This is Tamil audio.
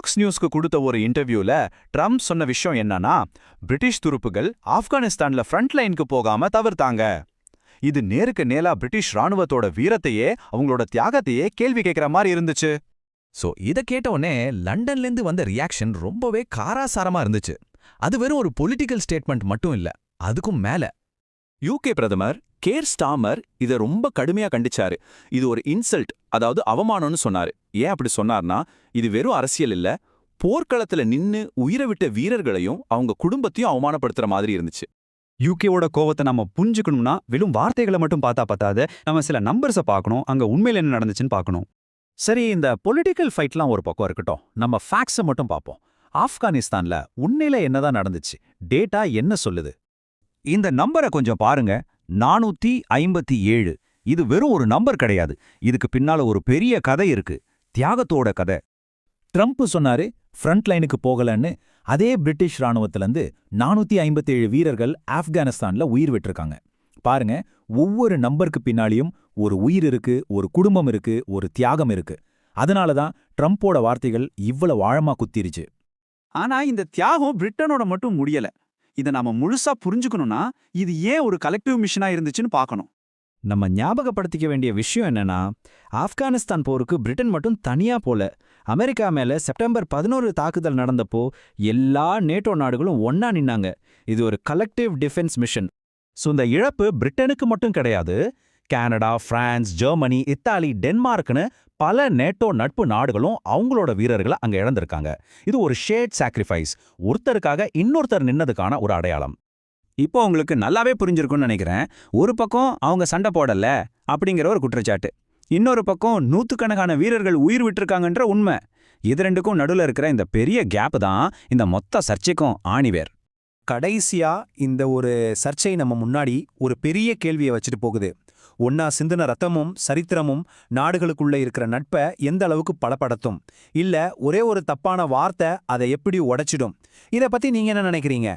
ஃபாக்ஸ் நியூஸ்க்கு கொடுத்த ஒரு இன்டர்வியூல ட்ரம்ப் சொன்ன விஷயம் என்னன்னா, பிரிட்டிஷ் துருப்புகள் ஆப்கானிஸ்தான்ல ஃப்ரண்ட் லைனுக்கு போகாம தவிர்த்தாங்க. இது நேருக்கு நேரா பிரிட்டிஷ் ராணுவத்தோட வீரத்தையே அவங்களோட தியாகத்தையே கேள்வி கேட்கிற மாதிரி இருந்துச்சு. சோ இத கேட்டவுடனே லண்டன்லேருந்து வந்த ரியாக்ஷன் ரொம்பவே காராசாரமா இருந்துச்சு. அது வெறும் ஒரு பொலிட்டிக்கல் ஸ்டேட்மெண்ட் மட்டும் இல்ல, அதுக்கும் மேல. யூகே பிரதமர் கேர் ஸ்டாமர் இதை ரொம்ப கடுமையா கண்டிச்சாரு. இது ஒரு இன்சல்ட், அதாவது அவமானம்னு சொன்னாரு. ஏன் அப்படி சொன்னார்னா, இது வெறும் அரசியல் இல்ல, போர்க்களத்துல நின்னு உயிரை விட்ட வீரர்களையும் அவங்க குடும்பத்தையும் அவமானப்படுத்துற மாதிரி இருந்துச்சு. யூகேவோட கோவத்தை நம்ம புரிஞ்சுக்கணும்னா வெறும் வார்த்தைகளை மட்டும் பார்த்தா பத்தாது, நம்ம சில நம்பர்ஸை பார்க்கணும், அங்க உண்மையில என்ன நடந்துச்சுன்னு பார்க்கணும். சரி, இந்த பொலிட்டிக்கல் ஃபைட்லாம் ஒரு பக்கம் இருக்கட்டும், நம்ம ஃபேக்ட்ஸை மட்டும் பார்ப்போம். ஆப்கானிஸ்தான்ல உண்மையில என்னதான் நடந்துச்சு? டேட்டா என்ன சொல்லுது? இந்த நம்பரை கொஞ்சம் பாருங்க. 457. இது வெறும் ஒரு நம்பர் கிடையாது, இதுக்கு பின்னால ஒரு பெரிய கதை இருக்கு, தியாகத்தோட கதை. ட்ரம்ப் சொன்னாரு ஃப்ரண்ட் லைனுக்கு போகலன்னு. அதே பிரிட்டிஷ் ராணுவத்திலிருந்து 457 வீரர்கள் ஆப்கானிஸ்தான்ல உயிர் விட்டிருக்காங்க. பாருங்க, ஒவ்வொரு நம்பருக்கு பின்னாலியும் ஒரு உயிர் இருக்கு, ஒரு குடும்பம் இருக்கு, ஒரு தியாகம் இருக்கு. அதனால தான் ட்ரம்போட வார்த்தைகள் இவ்வளவு ஆழமா குத்திருச்சு. ஆனா இந்த தியாகம் பிரிட்டனோட மட்டும் முடியல. இதை நாம முழுசா புரிஞ்சுக்கணும்னா இது ஏன் ஒரு கலெக்டிவ் மிஷனா இருந்துச்சுன்னு பார்க்கணும். நம்ம ஞாபகப்படுத்திக்க வேண்டிய விஷயம் என்னன்னா, ஆப்கானிஸ்தான் போருக்கு பிரிட்டன் மட்டும் தனியா போல. அமெரிக்கா மேல செப்டம்பர் 11 தாக்குதல் நடந்தப்போ எல்லா நேட்டோ நாடுகளும் ஒன்னா நின்னாங்க. இது ஒரு கலெக்டிவ் டிஃபென்ஸ் மிஷன். ஸோ இந்த இழப்பு பிரிட்டனுக்கு மட்டும் கிடையாது. கனடா, பிரான்ஸ், ஜெர்மனி, இத்தாலி, டென்மார்க்னு பல நேட்டோ நட்பு நாடுகளும் அவங்களோட வீரர்களை அங்க இழந்திருக்காங்க. இது ஒரு ஷேர்ட் சாக்ரிஃபைஸ், ஒருத்தருக்காக இன்னொருத்தர் நின்னதுக்கான ஒரு அடையாளம். இப்போ உங்களுக்கு நல்லாவே புரிஞ்சிருக்கும்னு நினைக்கிறேன். ஒரு பக்கம் அவங்க சண்டை போடல அப்படிங்கிற ஒரு குற்றச்சாட்டு, இன்னொரு பக்கம் நூத்துக்கணக்கான வீரர்கள் உயிர் விட்டிருக்காங்கன்ற உண்மை. இது ரெண்டுக்கும் நடுவில் இருக்கிற இந்த பெரிய கேப் தான் இந்த மொத்த சர்ச்சைக்கும் ஆணிவேர். கடைசியா இந்த ஒரு சர்ச்சை நம்ம முன்னாடி ஒரு பெரிய கேள்வியை வச்சுட்டு போகுது. ஒன்னா சிந்தின ரத்தமும் சரித்திரமும் நாடுகளுக்குள்ள இருக்கிற நட்பை எந்த அளவுக்கு பலப்படுத்தும், இல்ல ஒரே ஒரு தப்பான வார்த்தை அதை எப்படி உடைச்சிடும்? இதை பத்தி நீங்க என்ன நினைக்கிறீங்க?